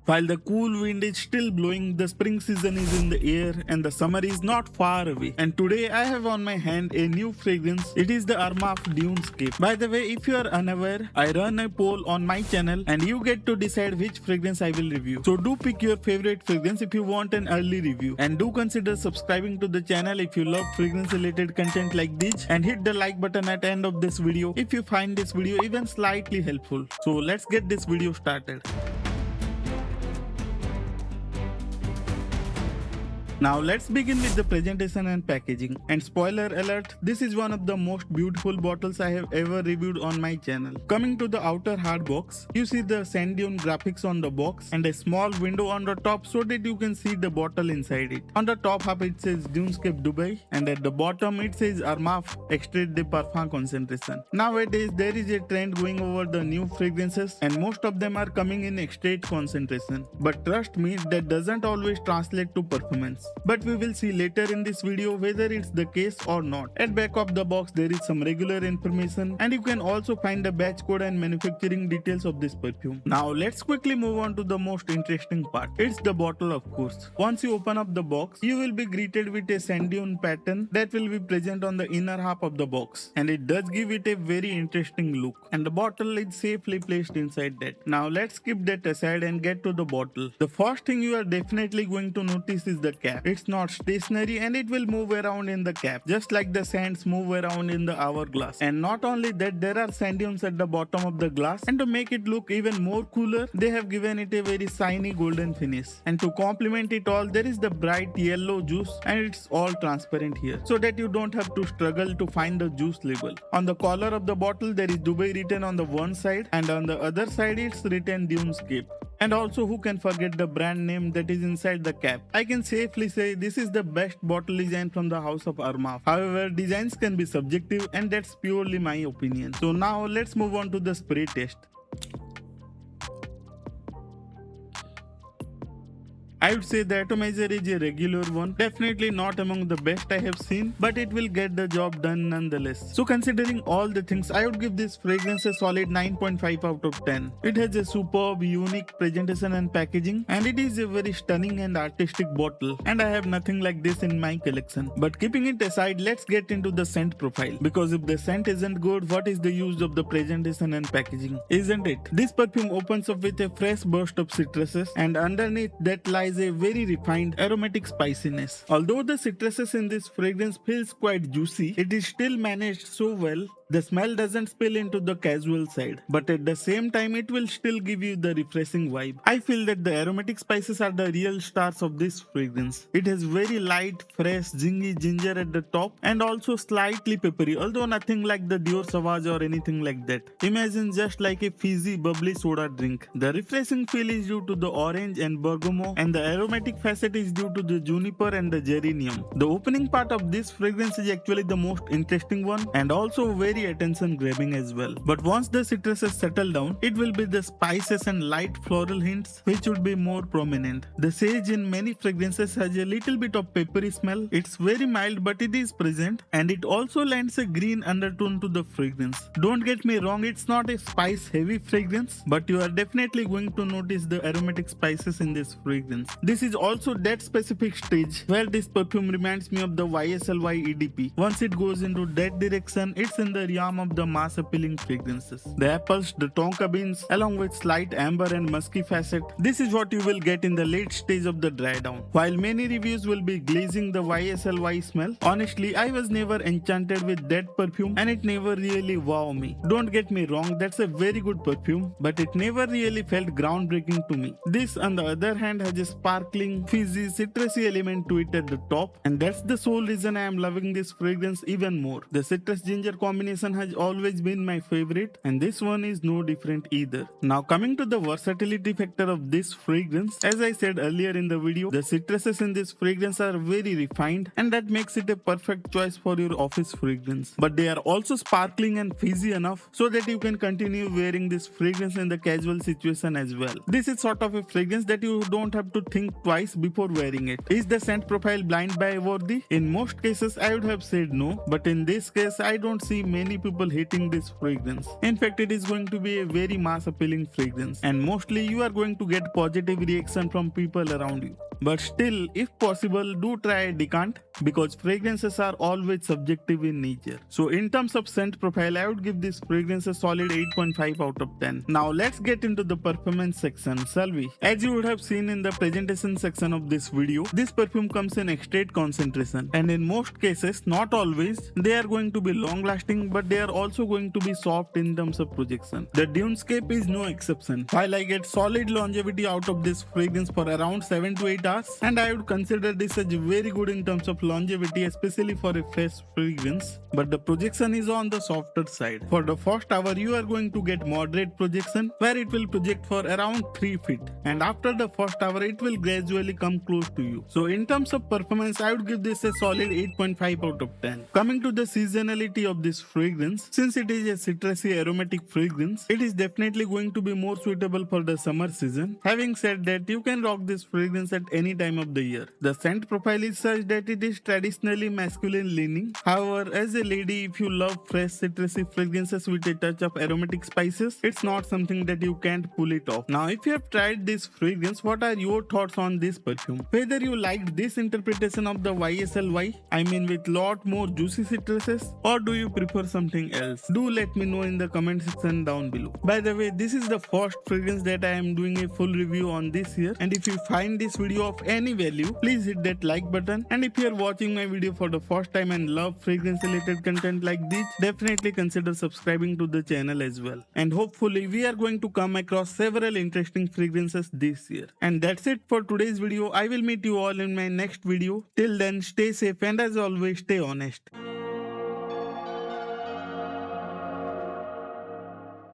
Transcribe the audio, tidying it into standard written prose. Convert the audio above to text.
While the cool wind is still blowing, the spring season is in the air and the summer is not far away. And today I have on my hand a new fragrance. It is the Armaf Dunescape. By the way, if you are unaware, I run a poll on my channel and you get to decide which fragrance I will review. So do pick your favorite fragrance if you want an early review. And do consider subscribing to the channel if you love fragrance related content like this, and hit the like button at the end of this video if you find this video even slightly helpful. So let's get this video started. Now let's begin with the presentation and packaging. And spoiler alert, this is one of the most beautiful bottles I have ever reviewed on my channel. Coming to the outer hard box, you see the sand dune graphics on the box and a small window on the top so that you can see the bottle inside it. On the top half it says Dunescape Dubai, and at the bottom it says Armaf Extrait de Parfum concentration. Nowadays there is a trend going over the new fragrances and most of them are coming in extrait concentration. But trust me, that doesn't always translate to performance. But we will see later in this video whether it's the case or not. At back of the box there is some regular information and you can also find the batch code and manufacturing details of this perfume. Now let's quickly move on to the most interesting part. It's the bottle, of course. Once you open up the box, you will be greeted with a sand dune pattern that will be present on the inner half of the box, and it does give it a very interesting look, and the bottle is safely placed inside that. Now let's keep that aside and get to the bottle. The first thing you are definitely going to notice is the cap. It's not stationary and it will move around in the cap, just like the sands move around in the hourglass. And not only that, there are sand dunes at the bottom of the glass, and to make it look even more cooler, they have given it a very shiny golden finish. And to complement it all, there is the bright yellow juice, and it's all transparent here, so that you don't have to struggle to find the juice label. On the collar of the bottle, there is Dubai written on the one side, and on the other side it's written Dunescape. And also, who can forget the brand name that is inside the cap? I can safely say this is the best bottle design from the house of Armaf. However, designs can be subjective and that's purely my opinion. So now let's move on to the spray test. I would say the atomizer is a regular one, definitely not among the best I have seen, but it will get the job done nonetheless. So considering all the things, I would give this fragrance a solid 9.5 out of 10. It has a superb, unique presentation and packaging, and it is a very stunning and artistic bottle, and I have nothing like this in my collection. But keeping it aside, let's get into the scent profile, because if the scent isn't good, what is the use of the presentation and packaging, isn't it? This perfume opens up with a fresh burst of citruses, and underneath that lies a very refined aromatic spiciness. Although the citruses in this fragrance feels quite juicy, it is still managed so well. The smell doesn't spill into the casual side, but at the same time it will still give you the refreshing vibe. I feel that the aromatic spices are the real stars of this fragrance. It has very light, fresh, zingy ginger at the top and also slightly peppery, although nothing like the Dior Sauvage or anything like that. Imagine just like a fizzy, bubbly soda drink. The refreshing feel is due to the orange and bergamot, and the aromatic facet is due to the juniper and the geranium. The opening part of this fragrance is actually the most interesting one and also very attention grabbing as well. But once the citruses settle down, it will be the spices and light floral hints which would be more prominent. The sage in many fragrances has a little bit of peppery smell. It's very mild but it is present, and it also lends a green undertone to the fragrance. Don't get me wrong, it's not a spice heavy fragrance, but you are definitely going to notice the aromatic spices in this fragrance. This is also that specific stage where this perfume reminds me of the YSLY EDP. Once it goes into that direction, it's in the realm of the mass appealing fragrances. The apples, the tonka beans, along with slight amber and musky facet, this is what you will get in the late stage of the dry down. While many reviews will be glazing the YSLY smell, honestly I was never enchanted with that perfume and it never really wowed me. Don't get me wrong, that's a very good perfume, but it never really felt groundbreaking to me. This on the other hand has a sparkling, fizzy, citrusy element to it at the top, and that's the sole reason I am loving this fragrance even more. The citrus ginger combination has always been my favorite, and this one is no different either. Now coming to the versatility factor of this fragrance, as I said earlier in the video, the citruses in this fragrance are very refined, and that makes it a perfect choice for your office fragrance. But they are also sparkling and fizzy enough so that you can continue wearing this fragrance in the casual situation as well. This is sort of a fragrance that you don't have to think twice before wearing it. Is the scent profile blind buy worthy? In most cases I would have said no, but in this case I don't see many many people hating this fragrance. In fact, it is going to be a very mass appealing fragrance, and mostly you are going to get positive reaction from people around you. But still, if possible, do try a decant, because fragrances are always subjective in nature. So in terms of scent profile, I would give this fragrance a solid 8.5 out of 10. Now let's get into the performance section, shall we? As you would have seen in the presentation section of this video, this perfume comes in extreme concentration, and in most cases, not always, they are going to be long lasting, but they are also going to be soft in terms of projection. The Dunescape is no exception. While I get solid longevity out of this fragrance for around 7 to 8 hours, and I would consider this as very good in terms of longevity, especially for a fresh fragrance, but the projection is on the softer side. For the first hour, you are going to get moderate projection, where it will project for around 3 feet, and after the first hour, it will gradually come close to you. So in terms of performance, I would give this a solid 8.5 out of 10. Coming to the seasonality of this fragrance, since it is a citrusy aromatic fragrance, it is definitely going to be more suitable for the summer season. Having said that, you can rock this fragrance at any time of the year. The scent profile is such that it is traditionally masculine leaning. However, as a lady, if you love fresh citrusy fragrances with a touch of aromatic spices, it's not something that you can't pull it off. Now, if you have tried this fragrance, what are your thoughts on this perfume? Whether you liked this interpretation of the YSLY, I mean with lot more juicy citruses, or do you prefer something else? Do let me know in the comment section down below. By the way, this is the first fragrance that I am doing a full review on this year, and if you find this video of any value, please hit that like button, and if you are watching my video for the first time and love fragrance related content like this, definitely consider subscribing to the channel as well. And hopefully we are going to come across several interesting fragrances this year. And that's it for today's video. I will meet you all in my next video. Till then, stay safe, and as always, stay honest.